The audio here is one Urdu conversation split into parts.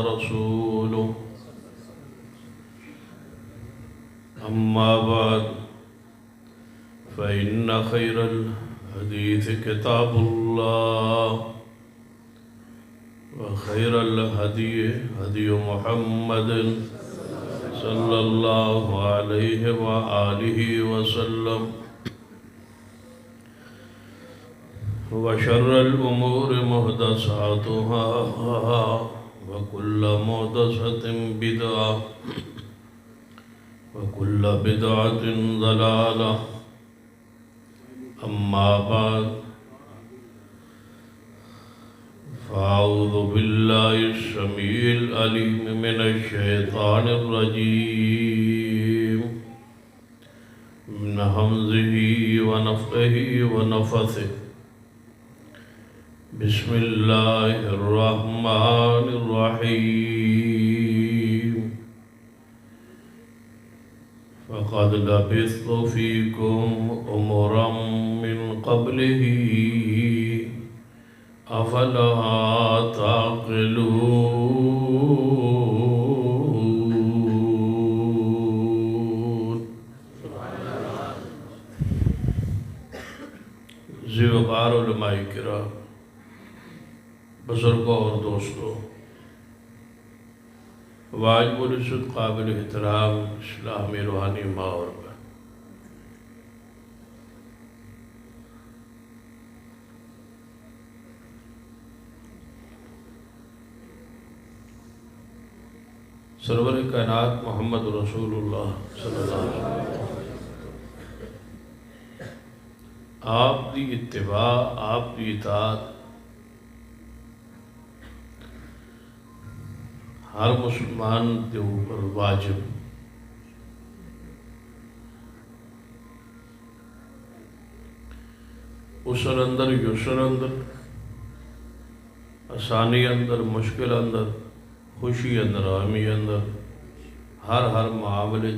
ورسوله أما بعد فإن خير الحديث كتاب الله وخير الهدي هدي محمد صلى الله عليه وآله وسلم وشر الأمور محدثاتها وكل محدثة بدعة وكل بدعة ضلالة أما بعد فأعوذ بالله السميع العليم من الشيطان الرجيم من همزه ونفخه ونفثه بسم الله الرحمن الرحيم فقد لبثت فيكم أمرا من قبله أفلا تعقلون ذوقار علماء کرام، بزرگوں اور دوستوں، واجب العزت قابل احترام اسلامی روحانی ماں اور بہن، سرور کائنات محمد رسول اللہ صلی اللہ علیہ وسلم، آپ دی اتباع، آپ دی اطاعت ہر مسلمان دے اوپر واجب۔ اسر اندر یسر اندر، آسانی اندر مشکل اندر، خوشی اندر غمی اندر، ہر معاملے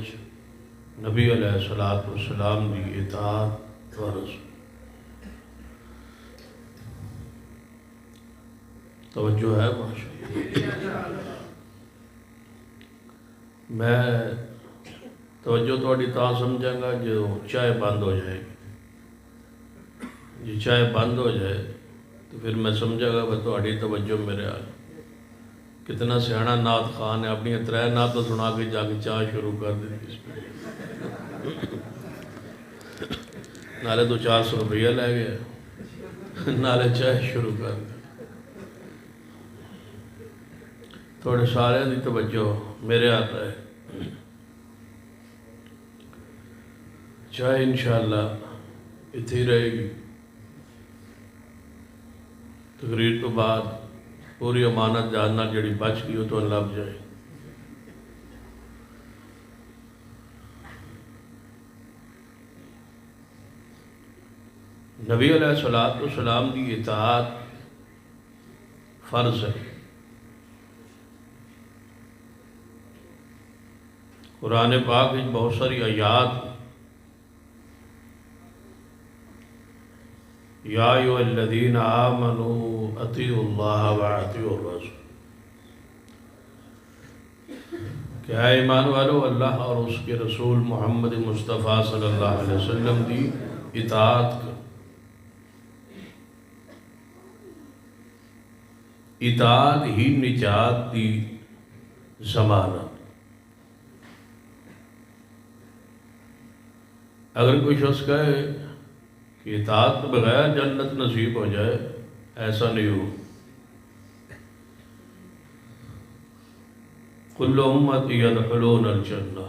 نبی علیہ السلام دی اطاعت فرض۔ توجہ ہے ماشاءاللہ؟ میں توجہ تھوڑی تا سمجھاں گا جو چائے بند ہو جائے گی، جی چائے بند ہو جائے تو پھر میں سمجھا گا کہ تھوڑی توجہ میرے آگے۔ کتنا سیاحنا نعت خان ہے، اپنی ترے نعت سنا کے جا کے چائے شروع کر دیتی اس میں، نالے 200-400 روپیہ لے گئے، نالے چائے شروع کر دی۔ تھوڑے سارے دی توجہ میرے آتا ہے۔ چائے انشاءاللہ اتھی رہے گی، تقریر تو بعد پوری امانت جاننا جڑی بچ گئی ہو تو لب جائے۔ نبی علیہ السلام کی اطاعت فرض ہے۔ قرآن پاک میں بہت ساری آیات یا ایھا الذین آمنوا اطیعوا اللہ واطیعوا الرسول، کہ اے ایمان والو اللہ اور اس کے رسول محمد مصطفیٰ صلی اللہ علیہ وسلم دی اطاعت کر۔ اطاعت ہی نجات دی ضمانت۔ اگر کوئی شخص کہے کہ اطاعت بغیر جنت نصیب ہو جائے، ایسا نہیں ہو۔ کل امتی یدخلون الجنہ،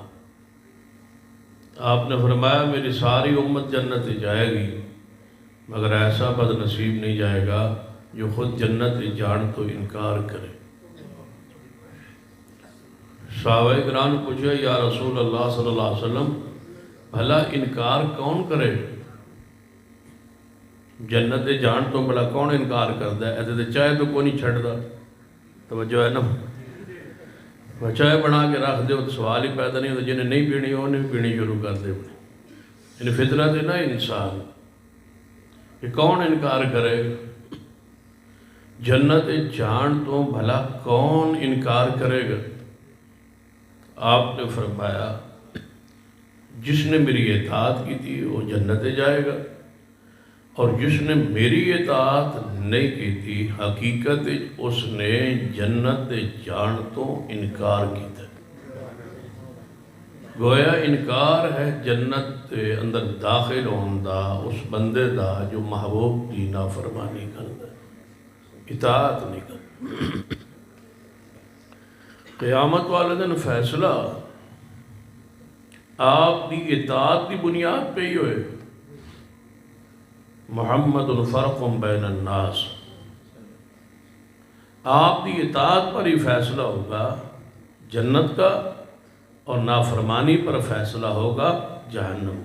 آپ نے فرمایا میری ساری امت جنت جائے گی، مگر ایسا بد نصیب نہیں جائے گا جو خود جنت جان تو انکار کرے۔ صحابہ کرام نے پوچھا یا رسول اللہ صلی اللہ علیہ وسلم، بھلا انکار کون کرے؟ جنت جان تو بھلا کون انکار کرتا ہے؟ ایسے تو چائے تو کوئی نہیں چھڑتا۔ توجہ ہے نا؟ چائے بنا کے رکھ دے تو سوال ہی پیدا نہیں ہوتا، جنہیں نہیں پینی انہیں بھی پینی شروع کر دے۔ یعنی فطرت ہے نا انسان کہ کون انکار کرے؟ جنت جان تو بھلا کون انکار کرے گا؟ آپ نے فرمایا جس نے میری اطاعت کی تھی وہ جنت جائے گا، اور جس نے میری اطاعت نہیں کی تھی حقیقت اس نے جنت جان تو انکار کیتا۔ گویا انکار ہے جنت دے اندر داخل ہوندہ اس بندے دا جو محبوب کی نافرمانی کرتا ہے، اطاعت نہیں کرتا۔ قیامت والے دن فیصلہ آپ کی اطاعت کی بنیاد پہ ہی ہوئے۔ محمد فرق بین الناس، آپ کی اطاعت پر ہی فیصلہ ہوگا جنت کا، اور نافرمانی پر فیصلہ ہوگا جہنم۔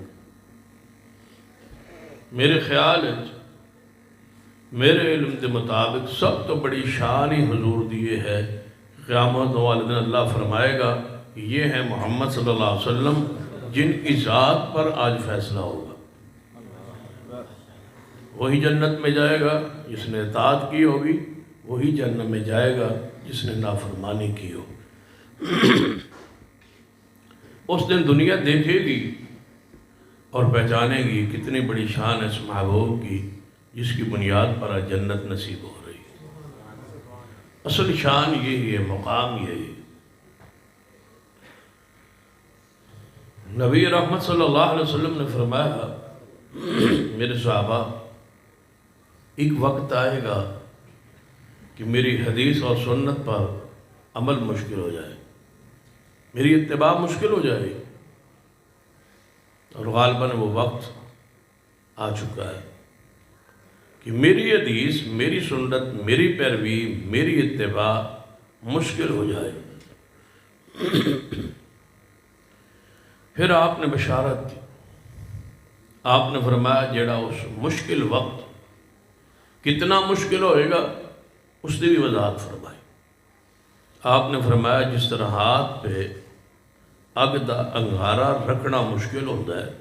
میرے خیال ہے، میرے علم کے مطابق سب تو بڑی شان ہی حضور دیے ہے۔ قیامت والے دن اللہ فرمائے گا کہ یہ ہے محمد صلی اللہ علیہ وسلم جن کی ذات پر آج فیصلہ ہوگا۔ وہی جنت میں جائے گا جس نے اطاعت کی ہوگی، وہی جنت میں جائے گا جس نے نافرمانی کی ہو۔ اس دن دنیا دیکھے گی اور پہچانے گی کتنی بڑی شان ہے اس محبوب کی جس کی بنیاد پر آج جنت نصیب ہو رہی ہے۔ اصل شان یہی ہے، مقام یہی ہے۔ نبی رحمت صلی اللہ علیہ وسلم نے فرمایا میرے صحابہ، ایک وقت آئے گا کہ میری حدیث اور سنت پر عمل مشکل ہو جائے، میری اتباع مشکل ہو جائے، اور غالباً وہ وقت آ چکا ہے کہ میری حدیث، میری سنت، میری پیروی، میری اتباع مشکل ہو جائے۔ پھر آپ نے بشارت دی، آپ نے فرمایا جیڑا اس مشکل وقت کتنا مشکل ہوئے گا اس نے بھی وضاحت فرمائی۔ آپ نے فرمایا جس طرح ہاتھ پہ اگ دا انگارہ رکھنا مشکل ہوتا ہے،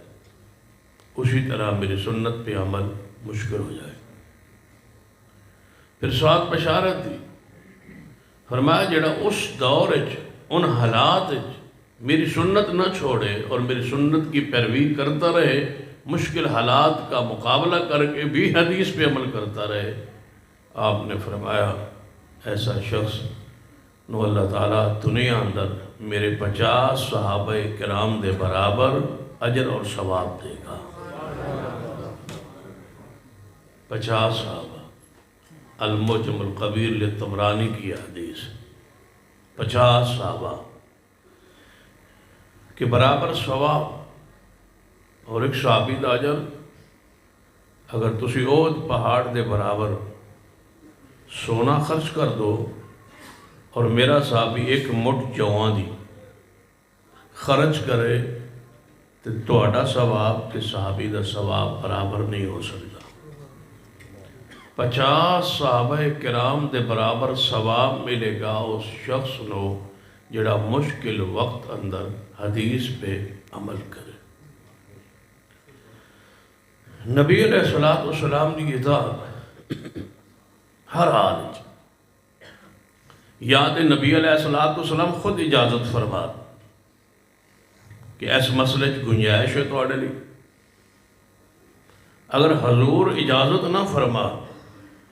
اسی طرح میری سنت پہ عمل مشکل ہو جائے۔ پھر ساتھ بشارت دی، فرمایا جڑا اس دور ان حالات میری سنت نہ چھوڑے اور میری سنت کی پیروی کرتا رہے، مشکل حالات کا مقابلہ کر کے بھی حدیث پہ عمل کرتا رہے، آپ نے فرمایا ایسا شخص نو اللہ تعالیٰ دنیا اندر میرے 50 صحابہ کرام دے برابر اجر اور ثواب دے گا۔ 50 صحابہ، المعجم الکبیر للطبرانی کی حدیث، 50 صحابہ کے برابر ثواب، اور ایک صحابی دا اجر اگر تسی احد پہاڑ دے برابر سونا خرچ کر دو، اور میرا صحابی ایک مٹھ جواں دی خرچ کرے تو تہاڈا ثواب تے صحابی دا ثواب برابر نہیں ہو سکتا۔ 50 صحابہ کرام دے برابر ثواب ملے گا اس شخص نو جڑا مشکل وقت اندر حدیث پہ عمل کرے۔ نبی علیہ السلام کی اطاعت ہر حال ہے۔ یاد نبی علیہ السلام خود اجازت فرما کہ اس مسئلے گنجائش ہے تو لی، اگر حضور اجازت نہ فرما،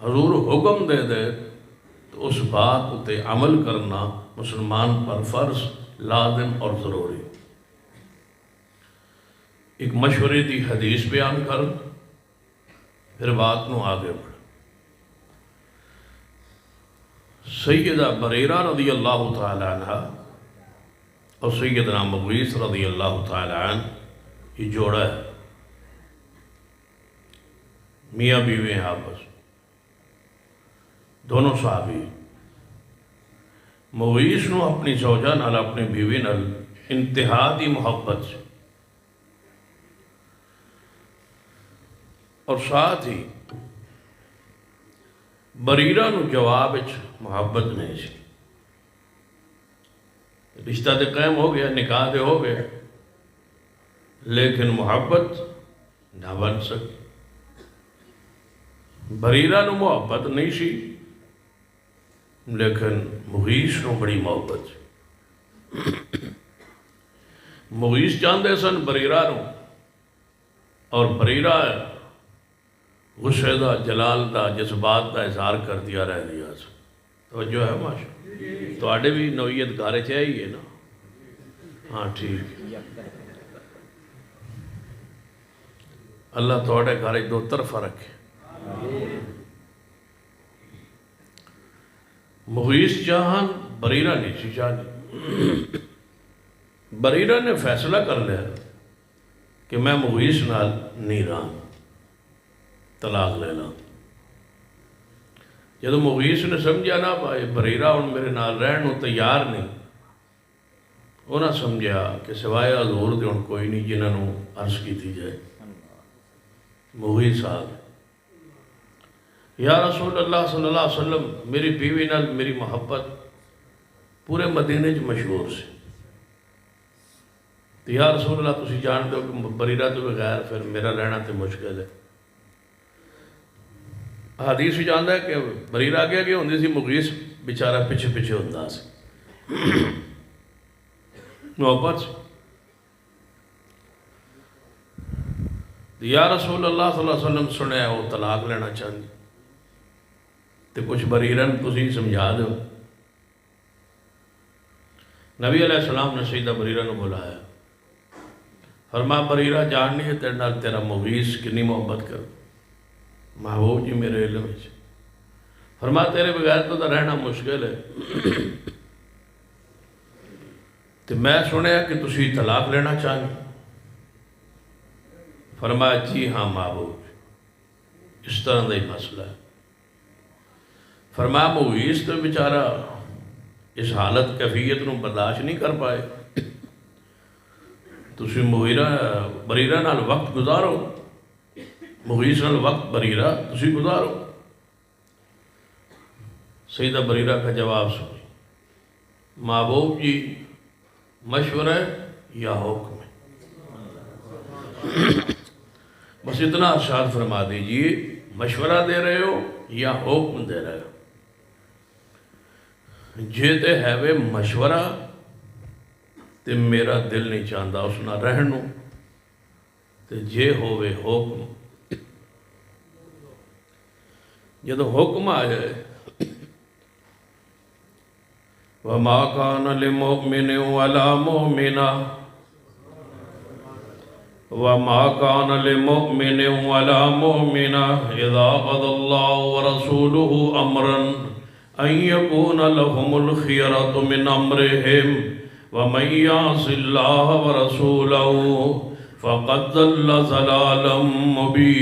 حضور حکم دے دے تو اس بات تے عمل کرنا مسلمان پر فرض، لازم اور ضروری۔ ایک مشورے دی حدیث بیان کر پھر بات نو آگے بڑھ۔ سیدہ بریرہ رضی اللہ تعالی عنہ اور سیدنا مغیث رضی اللہ تعالی عنہ یہ جوڑا ہے، میاں بیوی ہیں آپس، دونوں صحابی۔ مغیث نو اپنی زوجہ نال، اپنی بیوی نال انتہا دی محبت سے، اور ساتھ ہی بریرہ نو جواب محبت نہیں سی۔ رشتہ تے قائم ہو گیا، نکاح تے ہو گیا، لیکن محبت نہ بن سکی۔ بریرہ نو محبت نہیں سی لیکن مغیث نو بڑی محبت سی۔ مغیث چاہتے سن بریرہ نو، اور بریرہ غصے دا، جلال دا، جذبات دا اظہار کر دیا رہ دیا سی۔ توجہ ہے ماشاء تو آڈے بھی نوعیت گھارے چاہیے نا؟ ہاں ٹھیک۔ اللہ توڑے گھارے دو طرفہ رکھے۔ مغیث چاہن بریرہ نہیں سی چاہنی۔ بریرہ نے فیصلہ کر لیا کہ میں مغیث نال نہیں رہا، طلاق لے لا۔ جب مغیث نے سمجھا نا بھائی بریرہ ان میرے نال رہن تیار نہیں، انہاں سمجھا کہ سوائے حضور دے ان کوئی نہیں جنہاں نو عرض کی تھی جائے۔ مغیث صاحب یا رسول اللہ صلی اللہ علیہ وسلم، میری بیوی نال میری محبت پورے مدینے جو مشہور سے، تو یا رسول اللہ تسی جان دو کہ بریرہ تو بغیر پھر میرا رہنا تو مشکل ہے۔ حدیث جانتا ہے کہ بریرہ آگے آگے ہوندی سی، مغیث بیچارہ پیچھے پیچھے ہوندا سی، محبت سے۔ یا رسول اللہ صلی اللہ علیہ وسلم سنے وہ طلاق لینا چاہتی، تو کچھ بریرہ نے تسی سمجھا دو۔ نبی علیہ السلام نے سیدہ بریرہ نے بلایا، فرمایا بریرہ جاننی ہے تیرے نال تیرا مغیث کنی محبت کر۔ محبوب جی میرے علم ہے، فرمایا تیرے بغیر تو رہنا مشکل ہے، تو میں سنیا کہ تسی طلاق لینا چاہیے۔ فرمایا جی ہاں محبوب، اس طرح دا ہی مسئلہ ہے۔ فرمایا مغیث تو بیچارہ اس حالت کیفیت نو برداشت نہیں کر پائے، تسی بریرہ نال وقت گزارو، مغیث نال وقت بریرہ تسی گزارو۔ سیدہ بریرہ کا جواب سنی، محبوب جی مشورہ یا حکم ہے؟ بس اتنا ارشاد فرما دیجئے، مشورہ دے رہے ہو یا حکم دے رہے ہو؟ جے تے ہے وے مشورہ تے میرا دل نہیں چاہتا اس نہ رہنو، تے جے ہووے حکم۔ جدو حکم آ جائے وَمَا كَانَ لِمُؤْمِنٍ وَلَا مُؤْمِنَةٍ وَمَا كَانَ لِمُؤْمِنٍ وَلَا مُؤْمِنَةٍ إِذَا قَضَى اللَّهُ وَرَسُولُهُ أَمْرًا أَن يَكُونَ لَهُمُ الْخِيَرَةُ مِنْ أَمْرِهِمْ وَمَن يَعْصِ اللَّهَ وَرَسُولَهُ فَقَدْ ضَلَّ ضَلَالًا مُبِينًا۔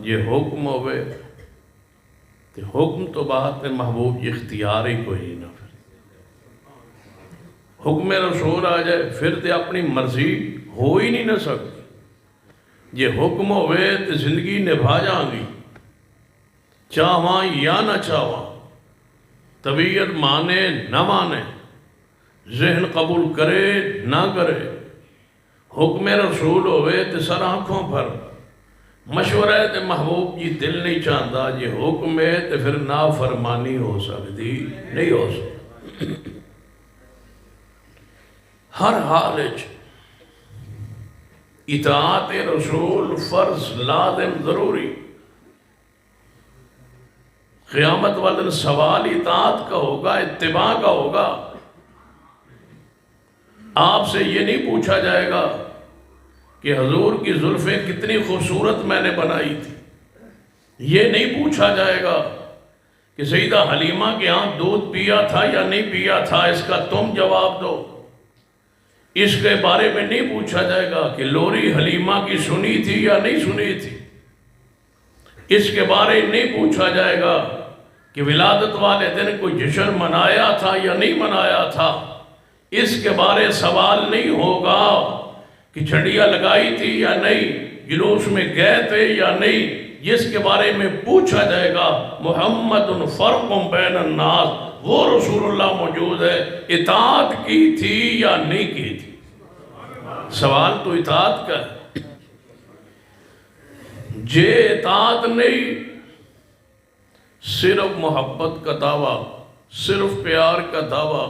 یہ حکم ہوئے تو حکم تو بات ہے محبوب جی اختیار ہی کوئی نہ، پھر حکم رسول آ جائے پھر تو اپنی مرضی ہو ہی نہیں نہ سکتی۔ یہ حکم ہوئے تو زندگی نبھا جائیں گی، چاہواں یا نہ چاہواں، طبیعت مانے نہ مانے، ذہن قبول کرے نہ کرے، حکم رسول ہوئے تو سر آنکھوں پر مشورہ ہے تے محبوب جی دل نہیں چاہتا، یہ حکم ہے تے پھر نافرمانی ہو سکتی نہیں ہو سکتی۔ ہر حال اطاعت رسول فرض لازم ضروری۔ قیامت والدن سوال اطاعت کا ہوگا، اتباع کا ہوگا۔ آپ سے یہ نہیں پوچھا جائے گا کہ حضور کی زلفیں کتنی خوبصورت میں نے بنائی تھی، یہ نہیں پوچھا جائے گا کہ سیدہ حلیمہ کے ہاں دودھ پیا تھا یا نہیں پیا تھا، اس کا تم جواب دو۔ اس کے بارے میں نہیں پوچھا جائے گا کہ لوری حلیمہ کی سنی تھی یا نہیں سنی تھی۔ اس کے بارے میں نہیں پوچھا جائے گا کہ ولادت والے دن کوئی جشن منایا تھا یا نہیں منایا تھا۔ اس کے بارے سوال نہیں ہوگا کہ جھنڈیاں لگائی تھی یا نہیں، جلوس میں گئے تھے یا نہیں۔ جس کے بارے میں پوچھا جائے گا محمد فرق بین الناس، وہ رسول اللہ موجود ہے، اطاعت کی تھی یا نہیں کی تھی۔ سوال تو اطاعت کا ہے۔ جے اطاعت نہیں، صرف محبت کا دعویٰ، صرف پیار کا دعویٰ،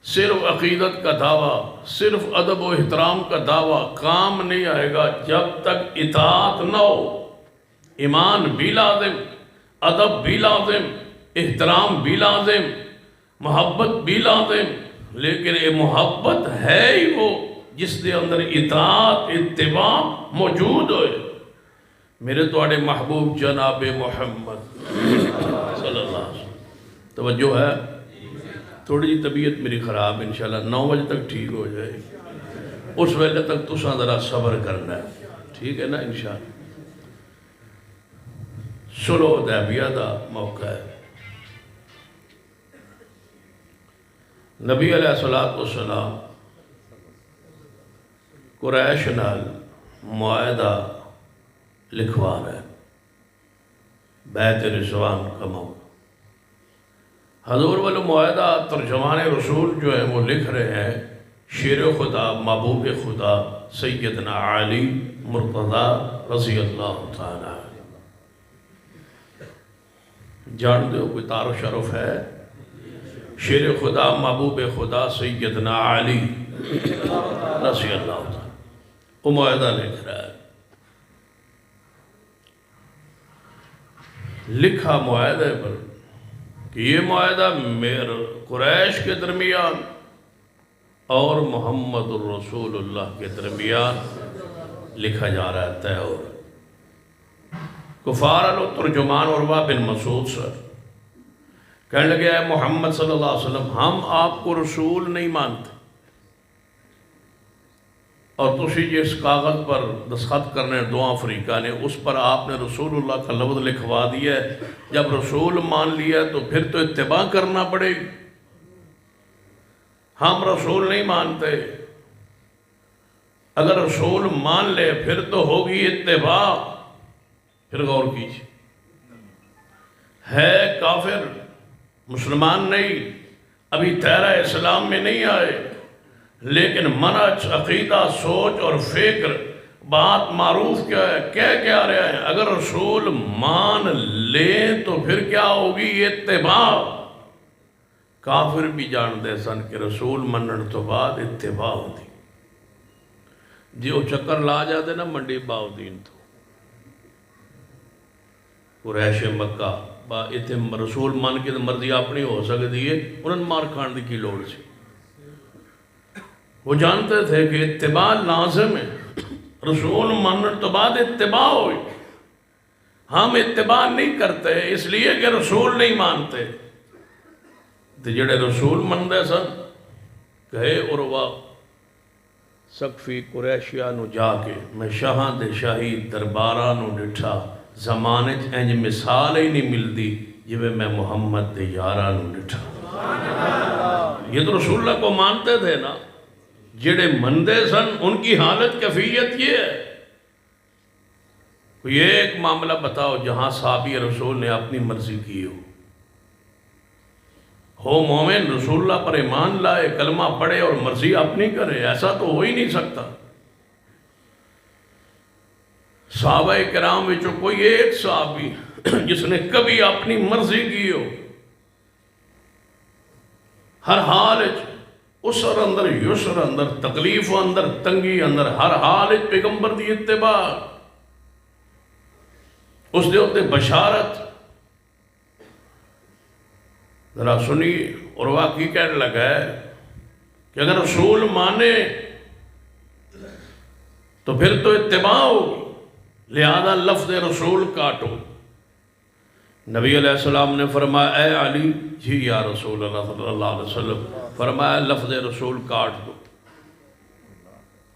صرف عقیدت کا دعویٰ، صرف ادب و احترام کا دعویٰ کام نہیں آئے گا جب تک اطاعت نہ ہو۔ ایمان بھی لازم، ادب بھی لازم، احترام بھی لازم، محبت بھی لازم، لیکن یہ محبت ہے ہی وہ جس دے اندر اطاعت اتباع موجود ہوئے۔ میرے توڑے محبوب جناب محمد صلی اللہ علیہ وسلم، توجہ ہے؟ تھوڑی جی طبیعت میری خراب، انشاءاللہ 9 بجے تک ٹھیک ہو جائے، اس ویلے تک تساں ذرا صبر کرنا ہے، ٹھیک ہے نا انشاءاللہ۔ صلح حدیبیہ دا موقع ہے، نبی علیہ السلام قریش نال معاہدہ لکھوا رہے، بیعت رضوان کا موقع۔ حضور والا معاہدہ ترجمان رسول جو ہے وہ لکھ رہے ہیں، شیر خدا محبوب خدا سیدنا علی مرتضیٰ رضی اللہ تعالیٰ۔ جان دو کوئی تار و شرف ہے؟ شیر خدا محبوب خدا سیدنا علی رضی اللہ تعالیٰ وہ معاہدہ لکھ رہا ہے۔ لکھا معاہدے پر کہ یہ معاہدہ قریش کے درمیان اور محمد الرسول اللہ کے درمیان لکھا جا رہا ہے، طے ہو رہا ہے۔ کفار ترجمان عروہ بن مسعود سر کہنے لگے اے محمد صلی اللہ علیہ وسلم، ہم آپ کو رسول نہیں مانتے، اور تسی جس کاغذ پر دستخط کرنے دو افریقہ نے اس پر آپ نے رسول اللہ کا لفظ لکھوا دیا ہے، جب رسول مان لیا تو پھر تو اتباع کرنا پڑے گی، ہم رسول نہیں مانتے، اگر رسول مان لے پھر تو ہوگی اتباع۔ پھر غور کیجیے، ہے کافر، مسلمان نہیں، ابھی دائرہ اسلام میں نہیں آئے، لیکن منہج، عقیدہ، سوچ اور فکر، بات معروف کیا ہے، کیا رہا ہے، اگر رسول مان لے تو پھر کیا ہوگی اتباع۔ کافر بھی جان دے سن کہ رسول منن تو بعد اتباع ہوتی، جی وہ چکر لا جاتے نا منڈی باؤدین تو قریش مکہ با اتم رسول مان کے مرضی اپنی ہو سکتی ہے، انہوں نے مار کھان دی کی لوڑ سی۔ وہ جانتے تھے کہ اتباع لازم ہے، رسول مانن تو بعد اتباع ہوئی، ہم اتباع نہیں کرتے اس لیے کہ رسول نہیں مانتے۔ تو جڑے رسول مندے سن کہے عروہ سقفی قریشیہ نو جا کے میں شاہاں دے شاہی درباراں نو ڈٹھا، زمانے انج مثال ہی نہیں ملدی جب میں محمد دے یاراں نو ڈٹھا۔ یہ تو رسول اللہ کو مانتے تھے نا، جڑے مندے سن ان کی حالت کیفیت یہ ہے۔ کوئی ایک معاملہ بتاؤ جہاں صحابی رسول نے اپنی مرضی کی ہو مومن رسول اللہ پر ایمان لائے، کلمہ پڑھے اور مرضی اپنی کرے، ایسا تو ہو ہی نہیں سکتا۔ صحابہ کرام وچوں کوئی ایک صحابی جس نے کبھی اپنی مرضی کی ہو، ہر حال اسر اندر یسر اندر تکلیف اندر تنگی اندر ہر حال پیغمبر دی اتباع، اس دے ہوتے بشارت۔ ذرا سنی عروہ کی کہنے لگا ہے کہ اگر رسول مانے تو پھر تو اتباع ہوگی، لہذا لفظ رسول کاٹو۔ نبی علیہ السلام نے فرمایا اے علی، جی یا رسول اللہ صلی اللہ علیہ وسلم، فرمایا لفظ رسول کاٹ دو،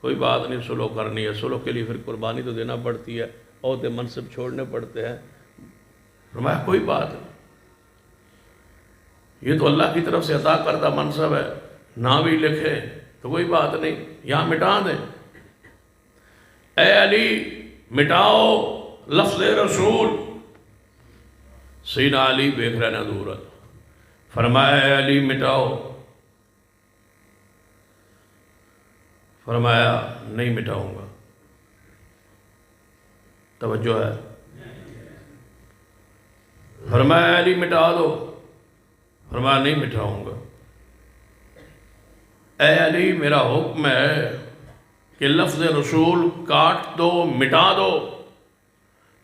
کوئی بات نہیں، سلو کرنی ہے، سلو کے لیے پھر قربانی تو دینا پڑتی ہے، عہدے منصب چھوڑنے پڑتے ہیں۔ فرمایا کوئی بات نہیں، یہ تو اللہ کی طرف سے عطا کردہ منصب ہے، نہ بھی لکھے تو کوئی بات نہیں، یہاں مٹا دیں۔ اے علی مٹاؤ لفظ رسول۔ سیدنا علی بیکھ رہے نا دور، فرمایا اے علی مٹاؤ، فرمایا نہیں مٹاؤں گا۔ توجہ ہے؟ فرمایا علی مٹا دو، فرمایا نہیں مٹاؤں گا۔ اے علی میرا حکم ہے کہ لفظ رسول کاٹ دو، مٹا دو۔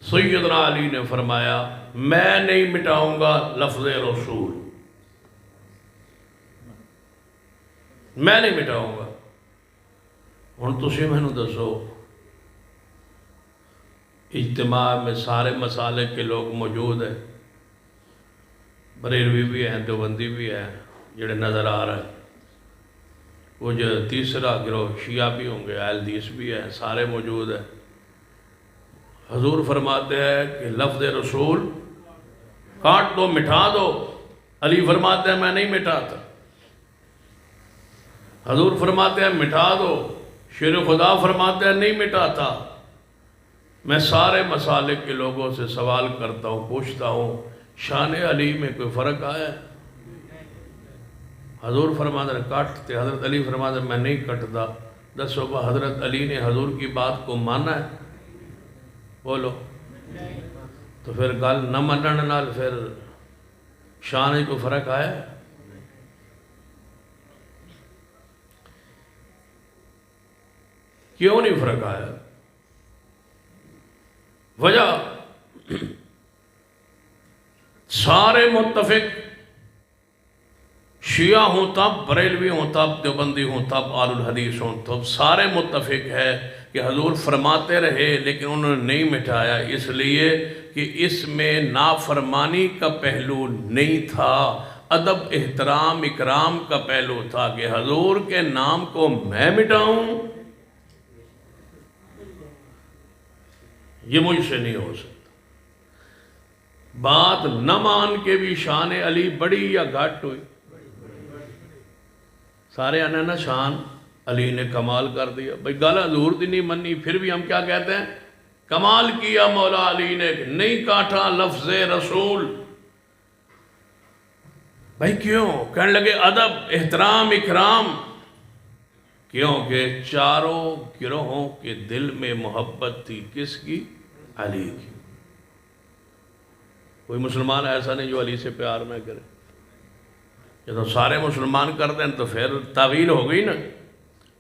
سیدنا علی نے فرمایا میں نہیں مٹاؤں گا لفظ رسول، میں نہیں مٹاؤں گا۔ ہن تسی مینوں دسو، اجتماع میں سارے مسالک کے لوگ موجود ہیں، بریلوی بھی ہیں، دیوبندی بھی ہیں جڑے نظر آ رہے ہیں، کچھ تیسرا گروہ شیعہ بھی ہوں گے، اہل حدیث بھی ہیں، سارے موجود ہیں۔ حضور فرماتے ہیں کہ لفظ رسول کاٹ دو، مٹا دو۔ علی فرماتے ہیں میں نہیں مٹاتا۔ حضور فرماتے ہیں مٹا دو۔ شیر خدا فرماتے ہیں نہیں مٹاتا۔ میں سارے مسالک کے لوگوں سے سوال کرتا ہوں، پوچھتا ہوں، شان علی میں کوئی فرق آیا ہے؟ حضور فرماتے ہیں کٹتے، حضرت علی فرماتے ہیں میں نہیں کٹتا۔ دسو با حضرت علی نے حضور کی بات کو مانا ہے؟ بولو۔ تو پھر گل نہ منن نال پھر شان میں کوئی فرق آیا ہے؟ کیوں نہیں فرق آیا؟ وجہ سارے متفق، شیعہ ہوں تب، بریلوی ہوں تب، دیوبندی ہوں تب، آل الحدیث ہوں تب، سارے متفق ہے کہ حضور فرماتے رہے لیکن انہوں نے نہیں مٹایا، اس لیے کہ اس میں نافرمانی کا پہلو نہیں تھا، ادب احترام اکرام کا پہلو تھا کہ حضور کے نام کو میں مٹاؤں، یہ مجھ سے نہیں ہو سکتا۔ بات نہ مان کے بھی شان علی بڑی یا گھٹ ہوئی؟ سارے آنے نا شان علی نے کمال کر دیا۔ بھئی گل حضور دی نہیں منی، پھر بھی ہم کیا کہتے ہیں؟ کمال کیا مولا علی نے، نہیں کاٹا لفظ رسول۔ بھئی کیوں؟ کہنے لگے ادب احترام اکرام، کیونکہ چاروں گروہوں کے دل میں محبت تھی، کس کی؟ علی کی۔ کوئی مسلمان ایسا نہیں جو علی سے پیار نہ کرے۔ یہ تو سارے مسلمان کر دیں تو پھر تعویل ہو گئی نا۔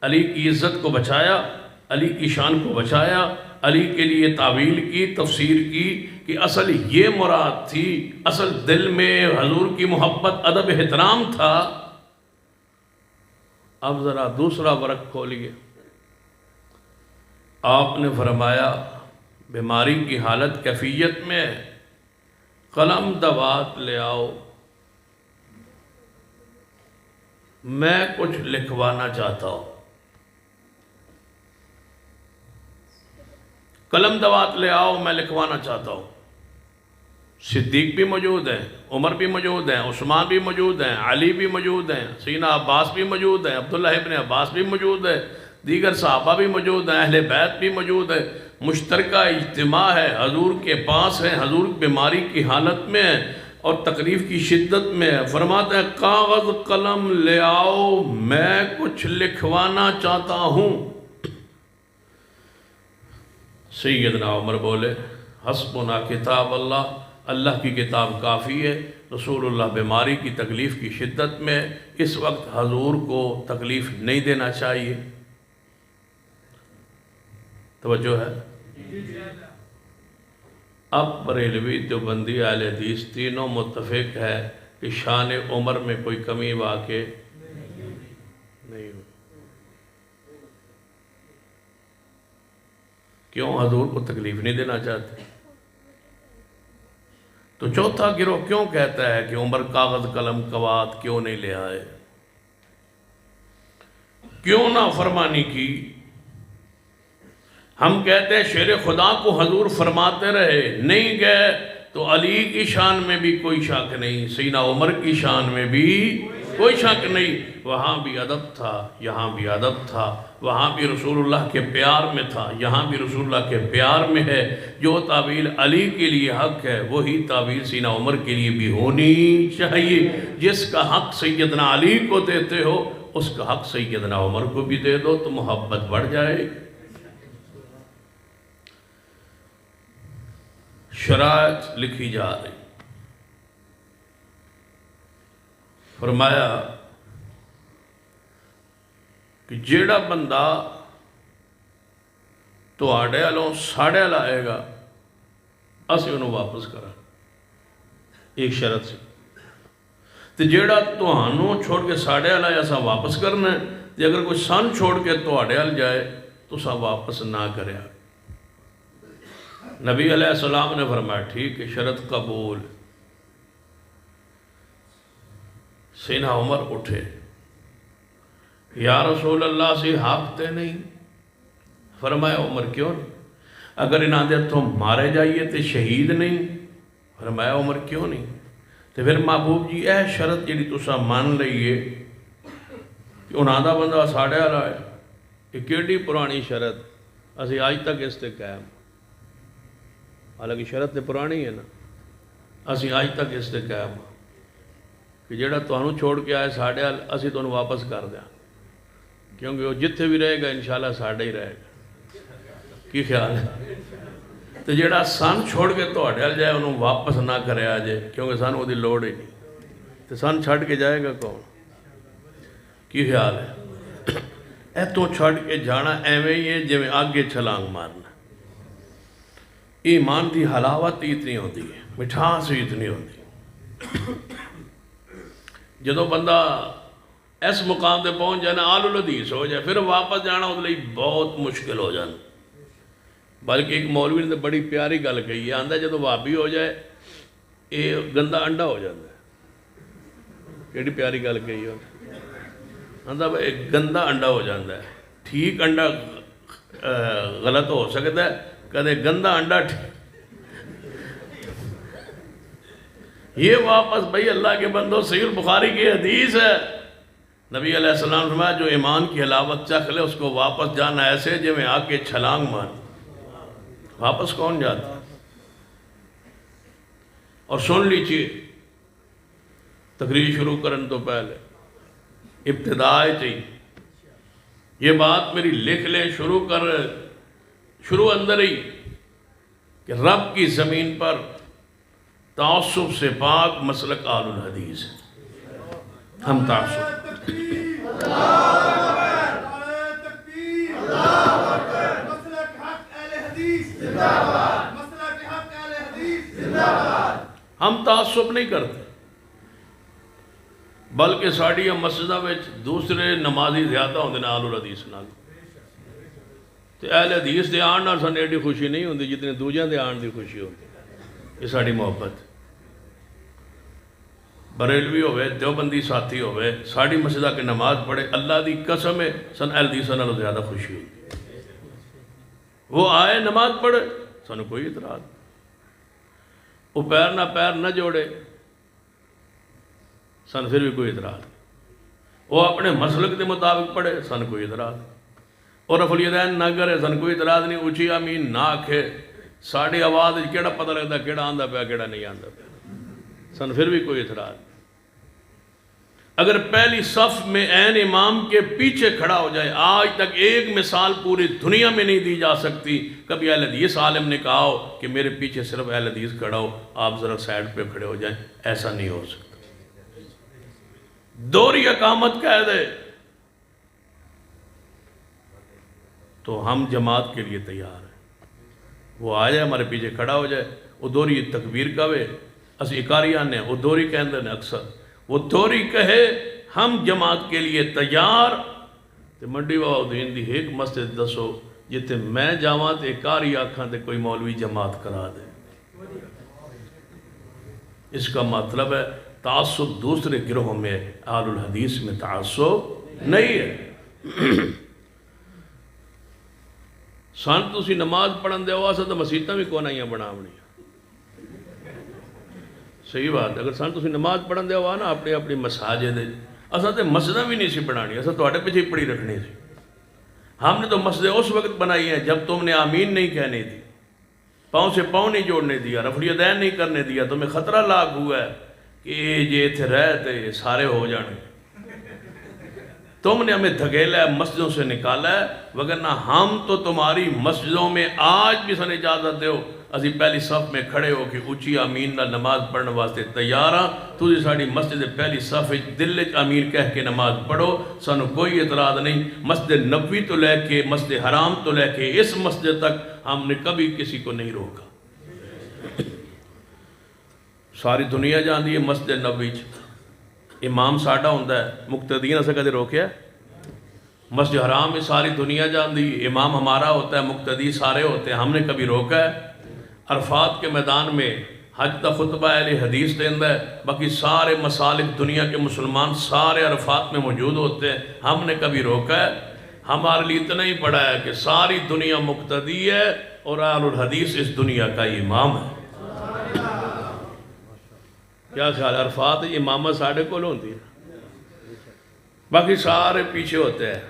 علی کی عزت کو بچایا، علی کی شان کو بچایا، علی کے لیے تعویل کی، تفسیر کی کہ اصل یہ مراد تھی، اصل دل میں حضور کی محبت ادب احترام تھا۔ اب ذرا دوسرا ورق کھولیے۔ آپ نے فرمایا بیماری کی حالت کیفیت میں قلم دوات لے آؤ، میں کچھ لکھوانا چاہتا ہوں۔ قلم دوات لے آؤ، میں لکھوانا چاہتا ہوں۔ صدیق بھی موجود ہیں، عمر بھی موجود ہیں، عثمان بھی موجود ہیں، علی بھی موجود ہیں، سیدنا عباس بھی موجود ہیں، عبداللہ ابن عباس بھی موجود ہے، دیگر صحابہ بھی موجود ہیں، اہل بیت بھی موجود ہے۔ مشترکہ اجتماع ہے، حضور کے پاس ہے، حضور بیماری کی حالت میں ہے اور تکلیف کی شدت میں ہے۔ فرماتا ہے کاغذ قلم لے آؤ، میں کچھ لکھوانا چاہتا ہوں۔ سیدنا عمر بولے حسبنا کتاب اللہ، اللہ کی کتاب کافی ہے۔ رسول اللہ بیماری کی تکلیف کی شدت میں، اس وقت حضور کو تکلیف نہیں دینا چاہیے۔ توجہ ہے؟ اب بریلوی دیوبندی اہل حدیث تینوں متفق ہے کہ شان عمر میں کوئی کمی واقع نہیں ہوئی۔ کیوں؟ حضور کو تکلیف نہیں دینا چاہتے۔ تو چوتھا گروہ کیوں کہتا ہے کہ عمر کاغذ قلم قوات کیوں نہیں لے آئے؟ کیوں نہ فرمانی کی؟ ہم کہتے ہیں شیر خدا کو حضور فرماتے رہے، نہیں گئے تو علی کی شان میں بھی کوئی شک نہیں، سیدنا عمر کی شان میں بھی کوئی شک نہیں۔ وہاں بھی ادب تھا، یہاں بھی ادب تھا، وہاں بھی رسول اللہ کے پیار میں تھا، یہاں بھی رسول اللہ کے پیار میں ہے۔ جو تعویل علی کے لیے حق ہے وہی تعویل سیدنا عمر کے لیے بھی ہونی چاہیے۔ جس کا حق سیدنا علی کو دیتے ہو اس کا حق سیدنا عمر کو بھی دے دو تو محبت بڑھ جائے۔ شرائط لکھی جا رہی. فرمایا کہ جیڑا بندہ تواڈے والوں ساڑے والا آئے گا اسی انہوں واپس کرا. ایک شرط سی. تو جیڑا تہانوں چھوڑ کے ساڑے والا ہے اسا واپس کرنا ہے. تے اگر کوئی سن چھوڑ کے تواڈے وال جائے تو سا واپس نہ کریا. نبی علیہ السلام نے فرمایا ٹھیک ہے، شرط قبول. سیدنا عمر اٹھے، یا رسول اللہ سے حق تے نہیں. فرمایا عمر کیوں نہیں؟ اگر انہاں دے تو مارے جائیے تے شہید نہیں. فرمایا عمر کیوں نہیں؟ تو پھر محبوب جی اے شرط جڑی تسا مان لئیے کہ انہاں دا بندہ ساڑے والا ہے، یہ کیڑی پرانی شرط، اسی آج تک اس تے قائم. حالانکہ شرط تے پرانی ہے نا، اسی آج تک اس تے قائم کہ جیڑا تہانوں چھوڑ کے آئے ساڑے وال اسی تہانوں واپس کر دیا، کیونکہ وہ جتھے بھی رہے گا انشاءاللہ ساڑے ہی رہے گا. کی خیال ہے؟ تو جیڑا سن چھوڑ کے تہاڈے وال جائے انہوں واپس نہ کرے آ جائے، کیونکہ سن وہ دی لوڑ ہی نہیں. تو سن چھڑ کے جائے گا کون؟ کی خیال ہے؟ اے تو چھڑ کے جانا ایویں ہی ہے جویں آگے چھلانگ مارنا. ایمان دی حلاوت ہی اتنی ہوتی ہے، مٹھاس ہی اتنی ہوتی ہے. جدو بندہ اس مقام تے پہنچ جانا آل الحدیث ہو جائے، پھر واپس جانا اس لئے بہت مشکل ہو جانا. بلکہ ایک مولوی نے بڑی پیاری گل کہی ہے، آندہ جدو وہابی ہو جائے یہ گندا انڈا ہو جاتا ہے. کیڑی پیاری گل کہی ہے، آندہ گندا انڈا ہو جاتا ہے. ٹھیک انڈا غلط ہو سکتا ہے، کدے گندا انڈا یہ واپس بھئی اللہ کے بندوں صحیح البخاری کی حدیث ہے. نبی علیہ السلام نے فرمایا جو ایمان کی حلاوت چکھ لے اس کو واپس جانا ایسے جو میں آ کے چھلانگ مار. واپس کون جاتا؟ اور سن لیجیے تقریر شروع کرن تو پہلے ابتدائی چاہیے یہ بات میری لکھ لیں شروع اندر ہی کہ رب کی زمین پر تعصب سے پاک مسلک آل الحدیث ہے. ہم تعصب ہم تعصب نہیں کرتے، بلکہ ساڑیاں مسجدہ میں دوسرے نمازی زیادہ ہوندے نے آل الحدیث نال. تو اہل حدیث دے آن نال سن ایڈی خوشی نہیں ہوندی جتنے دوجیاں دے آن دی خوشی ہوندی. یہ ساڑی محبت. بریلوی ہوئے، دیوبندی ساتھی ہوئے، ساڑی مسجدہ کے نماز پڑھے، اللہ دی قسم ہے سن اہل حدیث نال زیادہ خوشی ہوندی. وہ آئے نماز پڑھے سن کوئی اعتراض، وہ پیر نہ جوڑے سن پھر بھی کوئی اعتراض. وہ اپنے مسلک کے مطابق پڑھے سن کوئی اعتراض. اور رفع الیدین نہ کرے سن کوئی اعتراض نہیں. اونچی آمین نہ آکھے، ساڑی آواز کیڑا پتہ لگتا کیڑا آندا پیا کیڑا نہیں آندا پیا سن پھر بھی کوئی اعتراض. اگر پہلی صف میں عین امام کے پیچھے کھڑا ہو جائے، آج تک ایک مثال پوری دنیا میں نہیں دی جا سکتی کبھی اہل حدیث عالم نے کہا ہو کہ میرے پیچھے صرف اہل حدیث کھڑا ہو آپ ذرا سائیڈ پہ کھڑے ہو جائیں. ایسا نہیں ہو سکتا. دوہری اقامت کہہ دے تو ہم جماعت کے لیے تیار ہیں. وہ آ جائے ہمارے پیچھے کھڑا ہو جائے، وہ دوہری تکبیر کہے، اسی اکاریان نے وہ دوہری کہندے نے اکثر، وہ دوہری کہے ہم جماعت کے لیے تیار. تے منڈی بہاؤدین دی ایک مسجد دسو جتے میں جاواں تے کاری آکھاں تے کوئی مولوی جماعت کرا دے. اس کا مطلب ہے تعصب دوسرے گروہوں میں، آل الحدیث میں تعصب نہیں ہے. سن تسی نماز پڑھن دے ہو تو مسیتاں بھی کون آئیاں بناونی. صحیح بات ہے. اگر سن تسی نماز پڑھن دے ہو نا اپنی اپنی مساجد اساں تے مسجداں بھی نہیں سی بنانی، اساں تواڈے پیچھے ہی پڑھی رکھنی سی. ہم نے تو مسجد اس وقت بنائی ہیں جب تم نے آمین نہیں کہنے دی، پاؤں سے پاؤں نہیں جوڑنے دیا، رفع الیدین نہیں کرنے دیا. تمہیں خطرہ لاگ ہوا ہے کہ یہ اتنے رہتے سارے ہو جانے. تم نے ہمیں دھکیلا ہے، مسجدوں سے نکالا ہے، وگرنہ ہم تو تمہاری مسجدوں میں آج بھی سن اجازت دے ہو اسی پہلی صف میں کھڑے ہو کے اچھی آمین نہ نماز پڑھنے واسطے تیار ہاں. تسی ساڑی مسجد پہلی صف دل وچ آمین کہہ کے نماز پڑھو، سانو کوئی اعتراض نہیں. مسجد نبوی تو لے کے مسجد حرام تو لے کے اس مسجد تک ہم نے کبھی کسی کو نہیں روکا. ساری دنیا جاندی ہے مسجد نبوی امام ساڈا ہوندا ہے، مقتدین اسے کدے روکیا؟ مسجد حرام میں ساری دنیا جاندی امام ہمارا ہوتا ہے، مقتدی سارے ہوتے ہیں، ہم نے کبھی روکا ہے؟ عرفات کے میدان میں حج کا خطبہ اہل حدیث دیندہ ہے، باقی سارے مسالک دنیا کے مسلمان سارے عرفات میں موجود ہوتے ہیں، ہم نے کبھی روکا ہے؟ ہمارے لیے اتنا ہی پڑا ہے کہ ساری دنیا مقتدی ہے اور اہل الحدیث اس دنیا کا امام ہے. کیا خیال ہے؟ عرفات امامت ساڑھے کو ہوتی ہے، باقی سارے پیچھے ہوتے ہیں.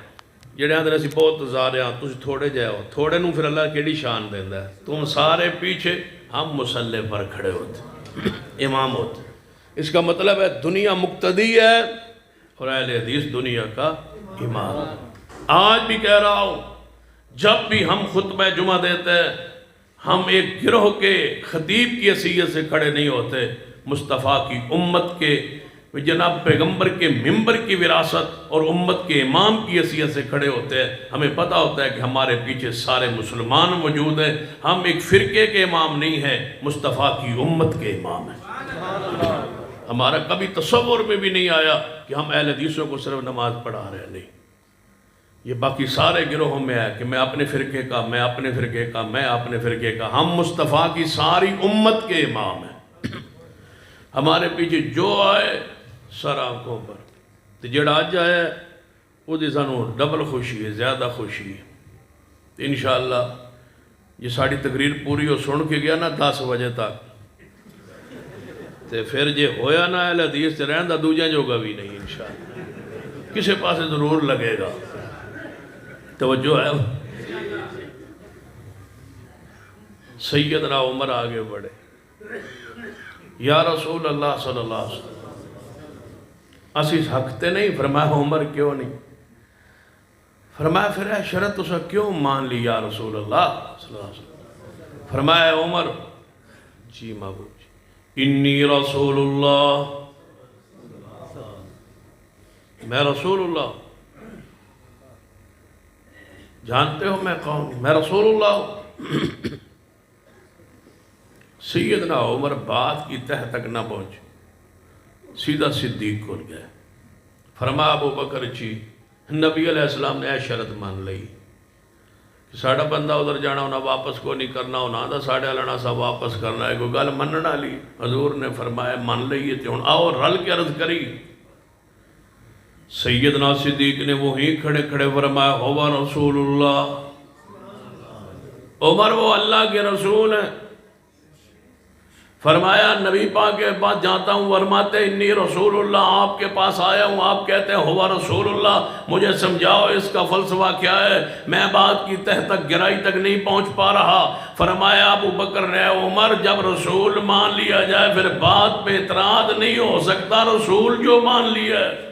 جڑے آندھر اسی بہت زارے ہیں، تجھ تھوڑے جائے ہو، تھوڑے نو پھر اللہ کیڑی شان دیندہ ہے. تم سارے پیچھے، ہم مسلح پر کھڑے ہوتے امام ہوتے. اس کا مطلب ہے دنیا مقتدی ہے اور اہل حدیث دنیا کا امام. آج بھی کہہ رہا ہوں، جب بھی ہم خطبہ جمعہ دیتے ہیں ہم ایک گروہ کے خطیب کی حیثیت سے کھڑے نہیں ہوتے، مصطفیٰ کی امت کے جناب پیغمبر کے ممبر کی وراثت اور امت کے امام کی حیثیت سے کھڑے ہوتے ہیں. ہمیں پتہ ہوتا ہے کہ ہمارے پیچھے سارے مسلمان موجود ہیں، ہم ایک فرقے کے امام نہیں ہیں، مصطفیٰ کی امت کے امام ہیں. ہمارا کبھی تصور میں بھی نہیں آیا کہ ہم اہل حدیثوں کو صرف نماز پڑھا رہے ہیں، نہیں. یہ باقی سارے گروہوں میں ہے کہ میں اپنے فرقے کا، میں اپنے فرقے کا، میں اپنے فرقے کا. ہم مصطفیٰ کی ساری امت کے امام ہیں. ہمارے پیچھے جو آئے سر آنکھوں پر، تو جڑا آج آئے وہ دی سانو ڈبل خوشی ہے، زیادہ خوشی ہے. انشاءاللہ یہ ساڑی تقریر پوری ہو سن کے گیا نا 10 بجے تک، تے پھر جے ہویا نا اہل حدیث تے رہن دا دوجہ جو گا بھی نہیں. انشاءاللہ کسے پاسے ضرور لگے گا. توجہ ہے. سیدنا عمر آگے بڑھے، یا رسول اللہ صلی اللہ علیہ وسلم اسی حقتے نہیں. فرمایا عمر کیوں نہیں؟ فرمایا پھر اے شرط اسا کیوں مان لی یا رسول اللہ صلی اللہ علیہ وسلم؟ فرمایا عمر جی محبوب جی، انی رسول اللہ، میں رسول اللہ. جانتے ہو میں کون ہوں؟ میں رسول اللہ ہوں. سیدنا عمر بات کی تہ تک نہ پہنچے، سیدھا صدیق کو گئے. فرمایا ابو بکر جی، نبی علیہ السلام نے اے شرط مان لئی کہ ساڑھا بندہ ادھر جانا ہونا واپس کو نہیں کرنا ہونا، دا ساڑھے علانہ سا واپس کرنا ہے. کوئی گل مننا لی. حضور نے فرمایا مان لئیے تے ہن آؤ رل کے عرض کری. سیدنا صدیق نے وہیں کھڑے کھڑے فرمایا ہوا رسول اللہ. عمر وہ اللہ کے رسول ہیں. فرمایا نبی پاک کے پاس جاتا ہوں، فرماتے انی رسول اللہ، آپ کے پاس آیا ہوں، آپ کہتے ہیں ہوا رسول اللہ. مجھے سمجھاؤ اس کا فلسفہ کیا ہے؟ میں بات کی تہ تک گہرائی تک نہیں پہنچ پا رہا. فرمایا ابو بکر نے عمر جب رسول مان لیا جائے پھر بات پہ اعتراض نہیں ہو سکتا. رسول جو مان لیا ہے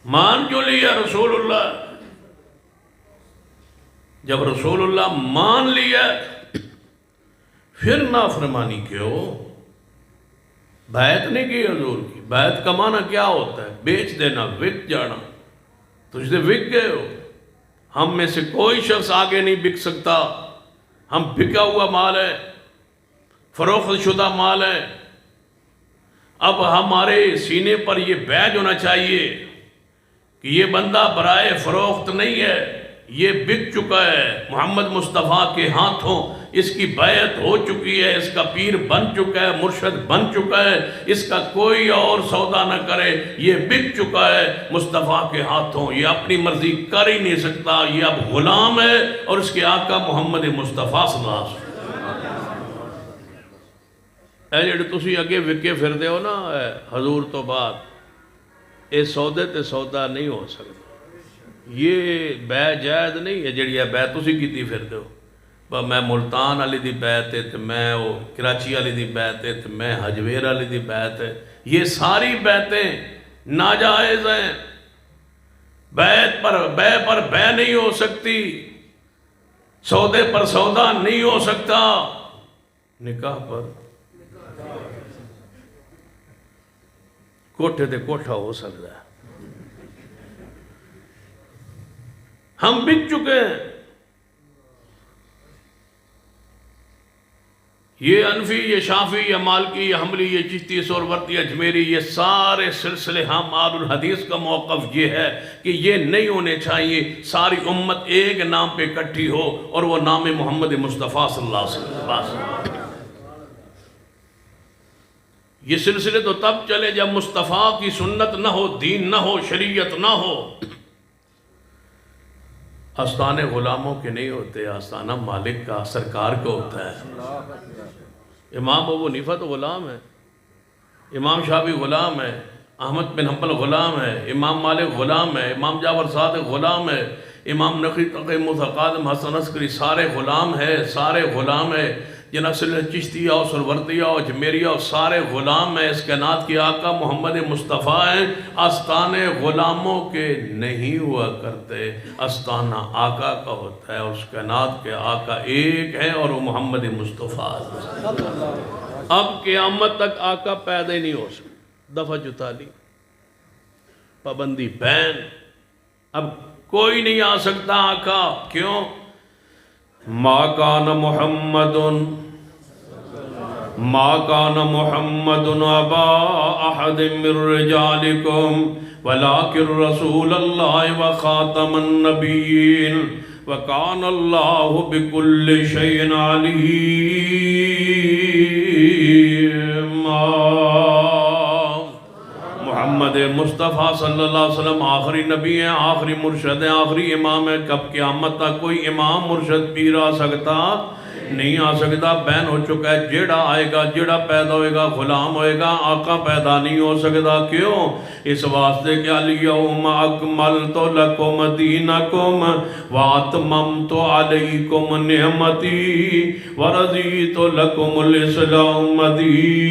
مان جو لیا رسول اللہ. جب رسول اللہ مان لیا پھر نافرمانی کیوں؟ بیعت نہیں کی حضور کی. بیعت کا معنی کیا ہوتا ہے؟ بیچ دینا، وک جانا. تجھ سے وک گئے ہو. ہم میں سے کوئی شخص آگے نہیں بک سکتا. ہم بکا ہوا مال ہے، فروخت شدہ مال ہے. اب ہمارے سینے پر یہ بیج ہونا چاہیے کہ یہ بندہ برائے فروخت نہیں ہے، یہ بک چکا ہے محمد مصطفیٰ کے ہاتھوں. اس کی بیعت ہو چکی ہے، اس کا پیر بن چکا ہے، مرشد بن چکا ہے. اس کا کوئی اور سودا نہ کرے، یہ بک چکا ہے مصطفیٰ کے ہاتھوں. یہ اپنی مرضی کر ہی نہیں سکتا. یہ اب غلام ہے اور اس کے آقا محمد مصطفیٰ صلی اللہ علیہ وسلم. اے جڑے تسی اگے وکے پھر دے ہو نا حضور تو بعد، اے سودے تے سودا نہیں ہو سکتا. یہ بے جائز نہیں ہے جڑی ہے بے تسی کیتی پھر دے ہو. میں ملتان والی دی بیعت ہے تے میں وہ کراچی والی دی بیعت ہے تے میں حجویر والی دی بیعت ہے. یہ ساری بیعتیں ناجائز ہیں. بیعت پر بے نہیں ہو سکتی. سودے پر سودا نہیں ہو سکتا، نکاح پر کوٹھے تے کوٹھا ہو سکتا ہے۔ ہم بک چکے ہیں۔ یہ انفی، یہ شافی، یہ مالکی، یہ حنبلی، یہ چشتی، سہروردی، اجمیری، یہ سارے سلسلے ہم آل الحدیث کا موقف یہ ہے کہ یہ نہیں ہونے چاہیے۔ ساری امت ایک نام پہ اکٹھی ہو اور وہ نام محمد مصطفیٰ صلی اللہ علیہ وسلم۔ یہ سلسلے تو تب چلے جب مصطفیٰ کی سنت نہ ہو، دین نہ ہو، شریعت نہ ہو۔ آستانے غلاموں کے نہیں ہوتے، آستانہ مالک کا، سرکار کا ہوتا ہے۔ امام ابو حنیفہ تو غلام ہے، امام شافعی غلام ہے، احمد بن حنبل غلام ہے، امام مالک غلام ہے، امام جعفر صادق غلام ہے، امام نقی تقی موسیٰ قاسم حسن عسکری سارے غلام ہیں، سارے غلام ہیں۔ جناصل چشتیہ اور سہروردیہ اور اجمیریہ اور سارے غلام ہیں۔ اس کائنات کے آقا محمد مصطفیٰ ہیں۔ آستانے غلاموں کے نہیں ہوا کرتے، آستانہ آقا کا ہوتا ہے، اور اس کائنات کے آقا ایک ہے اور وہ محمد مصطفیٰ ہے۔ اب قیامت تک آقا پیدا ہی نہیں ہو سکتا۔ دفعہ جتالی، پابندی بین، اب کوئی نہیں آ سکتا آقا۔ کیوں؟ ما کان محمد ابا احد من رجالکم ولکن رسول اللہ وخاتم النبیین وکان اللہ بکل شیء علیم۔ محمد مصطفیٰ صلی اللہ علیہ وسلم آخری نبی ہیں، آخری مرشد ہیں، آخری امام ہیں۔ کب قیامت تک کوئی امام مرشد پیر آ سکتا نہیں، آ سکتا، بین ہو چکا ہے۔ جیڑا آئے گا، جیڑا پیدا ہوئے گا غلام ہوئے گا، آقا پیدا نہیں ہو سکتا۔ کیوں؟ اس واسطے کہ الیوم اکملت لکم دینکم واتممت علیکم نعمتی ورضیت لکم الاسلام دینا۔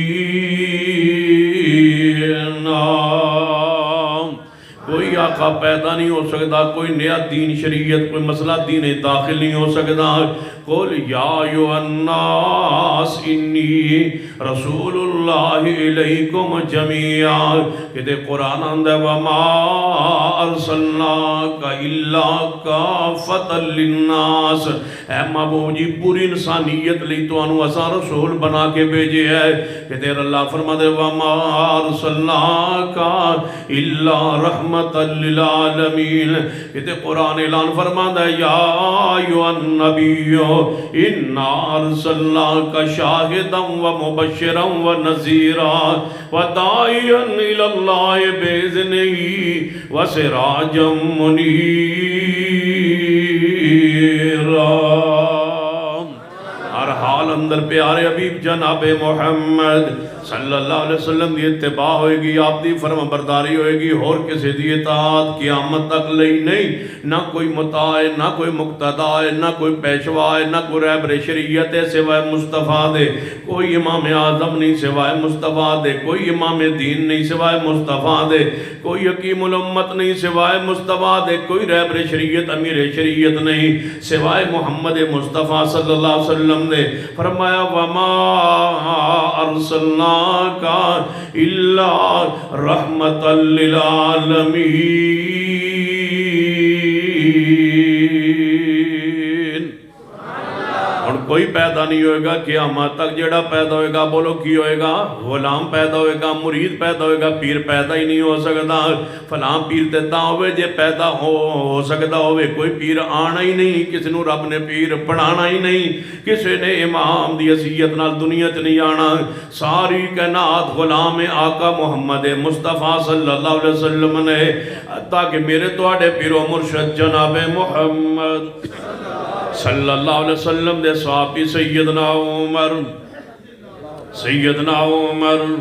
کوئی آقا پیدا نہیں ہو سکتا، کوئی نیا دین شریعت، کوئی مسئلہ دین داخل نہیں ہو سکتا۔ قل یا ایھا الناس انی رسول اللہ الیکم جمیعا۔ کہ قرآن اندر وما ارسلناک الا کافۃ للناس۔ اے محبوب جی پوری انسانیت لی تو انو اسا رسول بنا کے بھیجے ہے۔ کہ تیرا اللہ فرما دے وما ارسلناک الا رحمت للعالمین۔ کہ قرآن اعلان فرما دے یا ایھا النبی اِنَّا أَرْسَلْنَاكَ شَاهِدًا وَمُبَشِّرًا وَنَذِيرًا وَدَاعِيًا إِلَى اللَّهِ بِإِذْنِهِ وَسِرَاجًا مُنِيرًا۔ ہر حال اندر پیارے حبیب جناب محمد صلی اللہ علیہ وسلم دی اتباع ہوئے گی، آپ دی فرما برداری ہوئے گی، اور کسی دی اطاعت قیامت تک لئی نہیں۔ نہ کوئی مطاع ہے، نہ کوئی مقتدی ہے، نہ کوئی پیشوا ہے، نہ کوئی رہبر شریعت ہے سوائے مصطفیٰ دے۔ کوئی امام اعظم نہیں سوائے مصطفیٰ دے، کوئی امام دین نہیں سوائے مصطفیٰ دے، کوئی حکیم الامت نہیں سوائے مصطفیٰ دے، کوئی رہبر شریعت، امیر شریعت نہیں سوائے محمد مصطفیٰ صلی اللہ علیہ وسلم نے۔ فرمایا وما ارسلناک الا رحمت للعالمین۔ اور کوئی پیدا نہیں ہوئے گا قیامت تک، جڑا پیدا ہوئے گا بولو کی ہوئے گا؟ غلام پیدا ہوئے گا، مرید پیدا ہوئے گا، پیر پیدا ہی نہیں ہو سکتا۔ فلاں پیر دیتا ہوئے جے پیدا ہو سکتا ہوئے، کوئی پیر آنا ہی نہیں، کسی نو رب نے پیر پڑھانا ہی نہیں، کسی نے امام دی حیثیت نال دنیا تے نہیں آنا۔ ساری کائنات غلام آقا محمد مصطفیٰ صلی اللہ علیہ وسلم نے، تاکہ میرے تواڈے پیر و مرشد جناب محمد صلی اللہ علیہ وسلم دے صحابی سیدنا عمر، سیدنا عمر،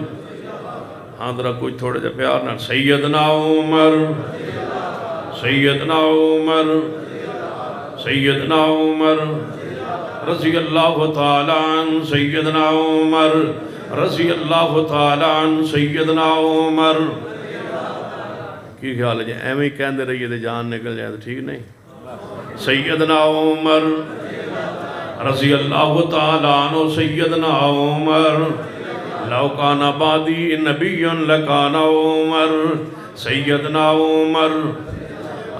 ہاں ذرا کوئی تھوڑے جے پیار نہ، سیدنا عمر، سیدنا عمر، سیدنا عمر رضی اللہ تعالیٰ عنہ، سیدنا عمر رضی اللہ تعالیٰ عنہ، سیدنا عمر۔ کی خیال ہے جی ایویں کہندے رہیے تے جان نکل جائے تو ٹھیک نہیں؟ سیدنا عمر رضی اللہ تعالیٰ عنہ سیدنا عمر لو کان بعدی نبی لکان عمر سیدنا عمر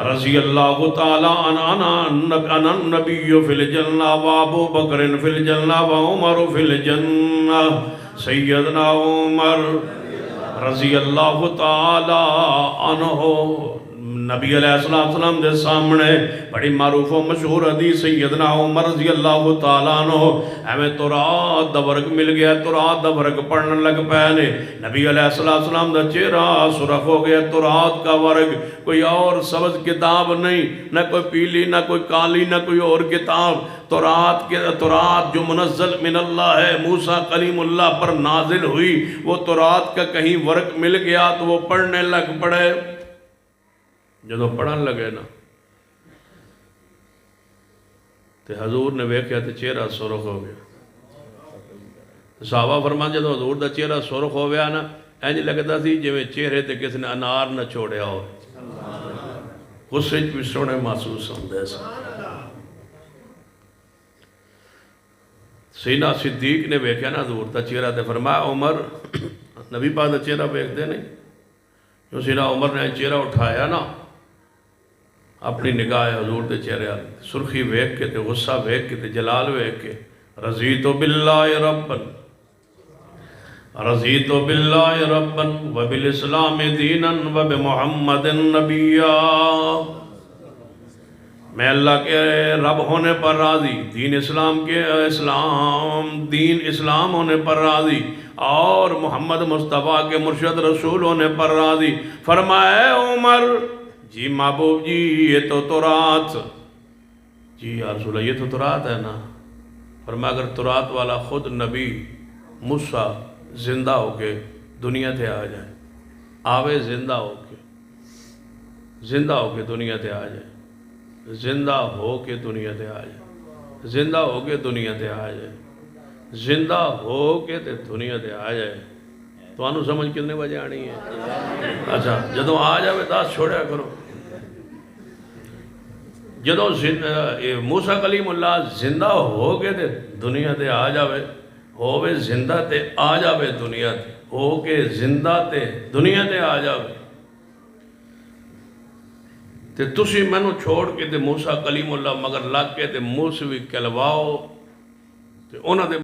رضی اللہ تعالیٰ عنہ النبی فی الجنہ و ابو بکر فی الجنہ و عمر فی الجنہ سیدنا عمر رضی اللہ تعالیٰ عنہ نبی علیہ السلام دے سامنے بڑی معروف و مشہور حدیث سیدنا عمر رضی اللہ تعالیٰ عنہ ہمیں تورات دا ورق مل گیا تورات دا ورق پڑھنے لگ پہنے نبی علیہ السلام دا چہرہ سرخ ہو گیا تورات کا ورق کوئی اور سبز کتاب نہیں نہ کوئی پیلی نہ کوئی کالی نہ کوئی اور کتاب تورات جو منزل من اللہ ہے موسیٰ کلیم اللہ پر نازل ہوئی وہ تورات کا کہیں ورق مل گیا تو وہ پڑھنے لگ پڑے جدو پڑھن لگے نا تو حضور نے ویکھیا تو چہرہ سرخ ہو گیا صحابہ فرمان جدو حضور دا چہرہ سرخ ہو گیا نا اینج لگتا سی جو چہرے تے کسی نے انار نہ چھوڑیا ہو غصے بھی سونے محسوس ہوندے سیدنا صدیق نے ویکھیا نا حضور دا چہرہ تے فرمایا عمر نبی پاک دا چہرہ ویکھدے نہیں جو سیدنا عمر نے چہرہ اٹھایا نا اپنی نگاہ حضور دے چہرے سرخی ویکھ کے تے غصہ ویکھ کے تے جلال ویکھ کے رضیت باللہ ربن رضیت باللہ ربن وبالاسلام دینا وبمحمد نبیا میں اللہ کے رب ہونے پر راضی دین اسلام ہونے پر راضی اور محمد مصطفیٰ کے مرشد رسول ہونے پر راضی فرمائے عمر جی محبوب جی یہ تو تورات جی یا رسول اللہ یہ تو تورات ہے نا فرمایا اگر تورات والا خود نبی موسیٰ زندہ ہو کے دنیا تے آ جائے آوے زندہ ہو کے دنیا تے آ جائے زندہ ہو کے دنیا تے آ جائے زندہ ہو کے دنیا تے آ جائے زندہ ہو کے دنیا تے آ جائے تو آنو سمجھ کتنے بجے آنی ہے اچھا جدو آ جائے داس چھوڑیا کرو جدو موسیٰ کلیم اللہ زندہ ہو کے دنیا تے آ جاوے ہووے زندہ تے آ جاوے دنیا تے ہو کے زندہ تے دنیا تے آ جاوے تے تسی مینو چھوڑ کے تے موسیٰ کلیم اللہ مگر لگ کے تے موسوی کلواؤ تے انہاں دے